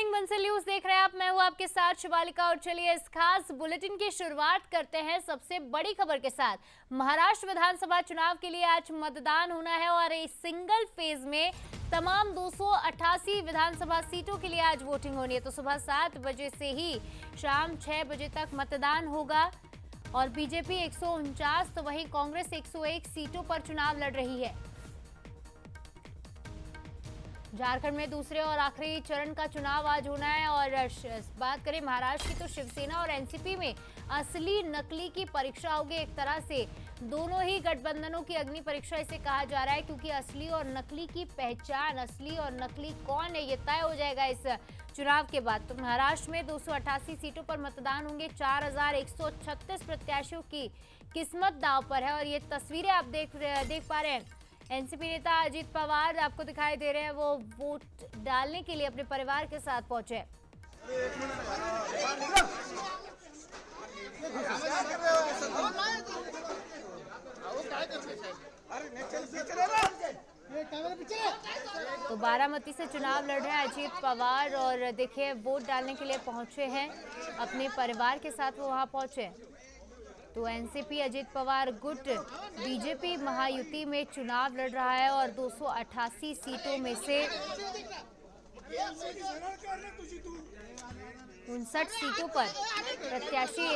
Morning Bansal news देख रहे हैं आप। मैं हूं आपके साथ शिवालिका और चलिए इस खास बुलेटिन की शुरुआत करते हैं सबसे बड़ी खबर के साथ। महाराष्ट्र विधानसभा चुनाव के लिए आज मतदान होना है और इस सिंगल फेज में तमाम 288 विधानसभा सीटों के लिए आज वोटिंग होनी है। तो सुबह 7 बजे से ही शाम 6 बजे तक मतदान होगा और बीजेपी 149 तो वहीं कांग्रेस 101 सीटों पर चुनाव लड़ रही है। झारखंड में दूसरे और आखिरी चरण का चुनाव आज होना है और बात करें महाराष्ट्र की तो शिवसेना और एनसीपी में असली नकली की परीक्षा होगी। एक तरह से दोनों ही गठबंधनों की अग्नि परीक्षा इसे कहा जा रहा है, क्योंकि असली और नकली की पहचान, असली और नकली कौन है, ये तय हो जाएगा इस चुनाव के बाद। तो महाराष्ट्र में 288 सीटों पर मतदान होंगे। 4136 प्रत्याशियों की किस्मत दांव पर है और ये तस्वीरें आप देख पा रहे हैं। एनसीपी नेता अजीत पवार आपको दिखाई दे रहे हैं, वो वोट डालने के लिए अपने परिवार के साथ पहुंचे। तो बारामती से चुनाव लड़ रहे हैं अजीत पवार और देखिए वोट डालने के लिए पहुंचे हैं, अपने परिवार के साथ वो वहां पहुंचे। तो एनसीपी अजीत पवार गुट बीजेपी महायुति में चुनाव लड़ रहा है और 288 सीटों में से 59 सीटों पर प्रत्याशी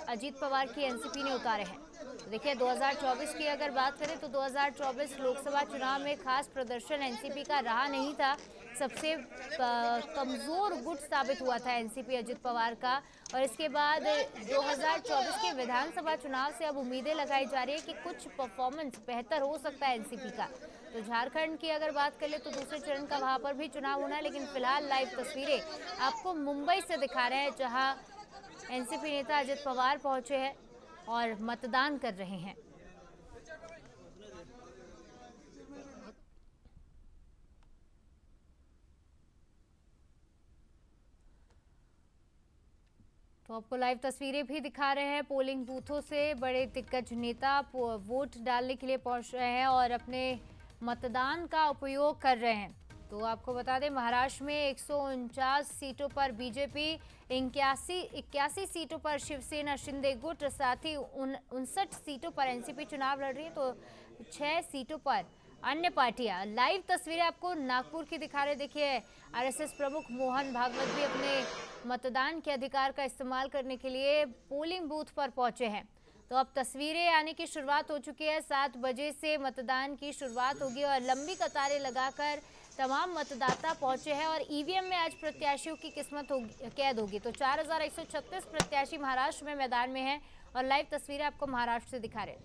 अजीत पवार की एनसीपी ने उतारे हैं। तो देखिए 2024 की अगर बात करें तो 2024 लोकसभा चुनाव में खास प्रदर्शन एनसीपी का रहा नहीं था। सबसे कमजोर गुट साबित हुआ था एनसीपी अजीत पवार का और इसके बाद 2024 के विधानसभा चुनाव से अब उम्मीदें लगाई जा रही है कि कुछ परफॉर्मेंस बेहतर हो सकता है एनसीपी का। तो झारखंड की अगर बात कर ले तो दूसरे चरण का वहां पर भी चुनाव होना है, लेकिन फिलहाल लाइव तस्वीरें आपको मुंबई से दिखा रहे हैं, जहां एनसीपी नेता अजीत पवार पहुंचे हैं और मतदान कर रहे हैं। तो आपको लाइव तस्वीरें भी दिखा रहे हैं। पोलिंग बूथों से बड़े दिग्गज नेता वोट डालने के लिए पहुंच रहे हैं और अपने मतदान का उपयोग कर रहे हैं। तो आपको बता दें महाराष्ट्र में 149 सीटों पर बीजेपी, 81 सीटों पर शिवसेना शिंदे गुट, साथ ही 59 सीटों पर एनसीपी चुनाव लड़ रही है। तो 6 सीटों पर अन्य पार्टियां। लाइव तस्वीरें आपको नागपुर की दिखा रहे। देखिए आरएसएस प्रमुख मोहन भागवत भी अपने मतदान के अधिकार का इस्तेमाल करने के लिए पोलिंग बूथ पर पहुंचे हैं। तो अब तस्वीरें आने की शुरुआत हो चुकी है। 7 बजे से मतदान की शुरुआत होगी और लंबी कतारें लगाकर तमाम मतदाता पहुंचे हैं और ईवीएम में आज प्रत्याशियों की किस्मत कैद होगी। तो 4136 प्रत्याशी महाराष्ट्र में मैदान में हैं और लाइव तस्वीरें आपको महाराष्ट्र से दिखा रहे हैं।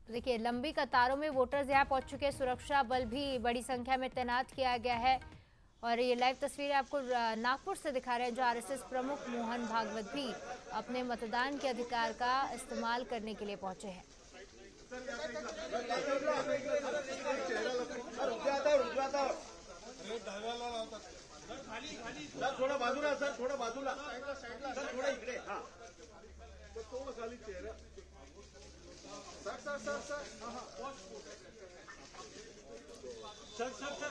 देखिए लंबी कतारों में वोटर्स यहाँ पहुंच चुके हैं। सुरक्षा बल भी बड़ी संख्या में तैनात किया गया है और ये लाइव तस्वीरें आपको नागपुर से दिखा रहे हैं, जो आरएसएस प्रमुख मोहन भागवत भी अपने मतदान के अधिकार का इस्तेमाल करने के लिए पहुंचे हैं। थोड़ा बाजूला सर, थोड़ा बाजूला सर, थोड़ा इकडे, हाँ थोड़ा खाली चेहरा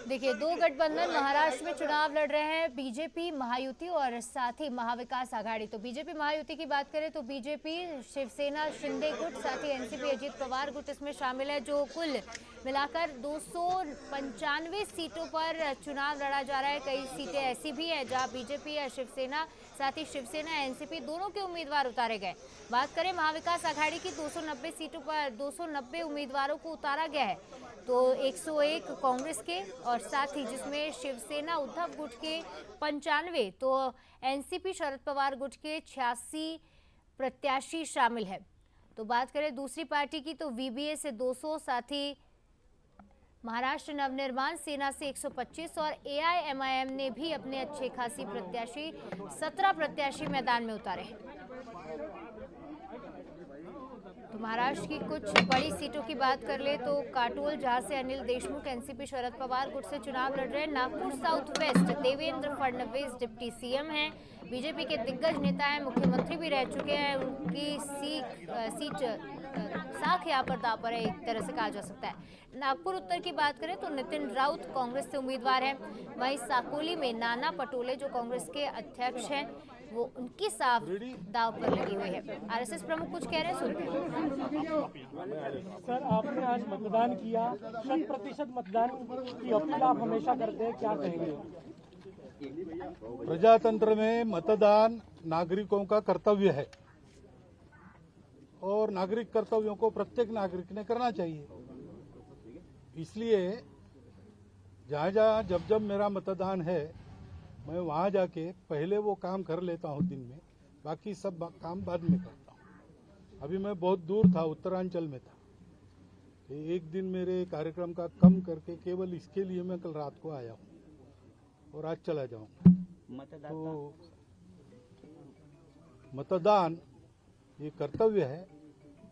देखिए दो गठबंधन महाराष्ट्र में चुनाव लड़ रहे हैं, बीजेपी महायुति और साथ ही महाविकास आघाड़ी। तो बीजेपी महायुति की बात करें तो बीजेपी, शिवसेना शिंदे गुट, साथ ही एनसीपी अजीत पवार गुट इसमें शामिल है, जो कुल मिलाकर 295 सीटों पर चुनाव लड़ा जा रहा है। कई सीटें ऐसी भी हैं जहां बीजेपी या शिवसेना, साथ ही शिवसेना एनसीपी दोनों के उम्मीदवार उतारे गए। बात करें महाविकास आघाड़ी की 290 सीटों पर 290 उम्मीदवारों को उतारा गया है। तो 101 कांग्रेस के और साथ ही जिसमें शिवसेना उद्धव गुट के 95, तो एनसीपी शरद पवार गुट के 86 प्रत्याशी शामिल है। तो बात करें दूसरी पार्टी की तो वीबीए से 200, साथ ही महाराष्ट्र नवनिर्माण सेना से 125 और एआईएमआईएम ने भी अपने अच्छे खासी प्रत्याशी 17 प्रत्याशी मैदान में उतारे हैं। तो महाराष्ट्र की कुछ बड़ी सीटों की बात कर ले तो काटोल, जहां से अनिल देशमुख एनसीपी शरद पवार गुट से चुनाव लड़ रहे हैं। Nagpur south west Devendra Fadnavis deputy CM हैं, बीजेपी के दिग्गज नेता हैं, मुख्यमंत्री भी रह चुके हैं। उनकी सीट साख यहाँ पर दांव पर है, एक तरह से कहा जा सकता है। नागपुर उत्तर की बात करें तो नितिन राउत कांग्रेस से उम्मीदवार हैं, वहीं साकोली में नाना पटोले जो कांग्रेस के अध्यक्ष हैं वो उनकी साख दांव पर लगी हुई है। आरएसएस प्रमुख कुछ कह रहे हैं, सुनते हैं। सर, आपने आज मतदान किया, 100% मतदान की अपील आप हमेशा करते हैं, क्या कहेंगे? प्रजातंत्र में मतदान नागरिकों का कर्तव्य है और नागरिक कर्तव्यों को प्रत्येक नागरिक ने करना चाहिए। इसलिए जहाँ जहाँ जब जब मेरा मतदान है मैं वहाँ जाके पहले वो काम कर लेता हूँ दिन में, बाकी सब काम बाद में करता हूँ। अभी मैं बहुत दूर था, उत्तरांचल में था, एक दिन मेरे कार्यक्रम का कम करके केवल इसके लिए मैं कल रात को आया हूँ और आज चला जाऊंगा। तो मतदान ये कर्तव्य है,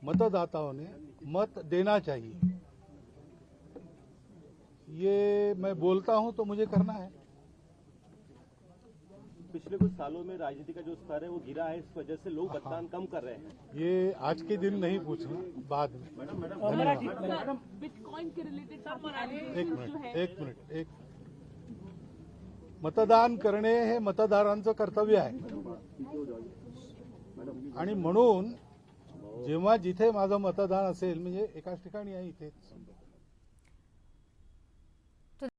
मतदाताओं ने मत देना चाहिए। ये मैं बोलता हूं तो मुझे करना है। पिछले कुछ सालों में राजनीति का जो स्तर है वो गिरा है, इस वजह से लोग मतदान कम कर रहे हैं। ये आज के दिन नहीं पूछना, बाद में। बिटकॉइन के रिलेटेड एक मिनिट मतदान करणे हे मतदारांचं कर्तव्य आहे आणि म्हणून जेव्हा जिथे माझं मतदान असेल, म्हणजे एकाच ठिकाणी आहे इथेच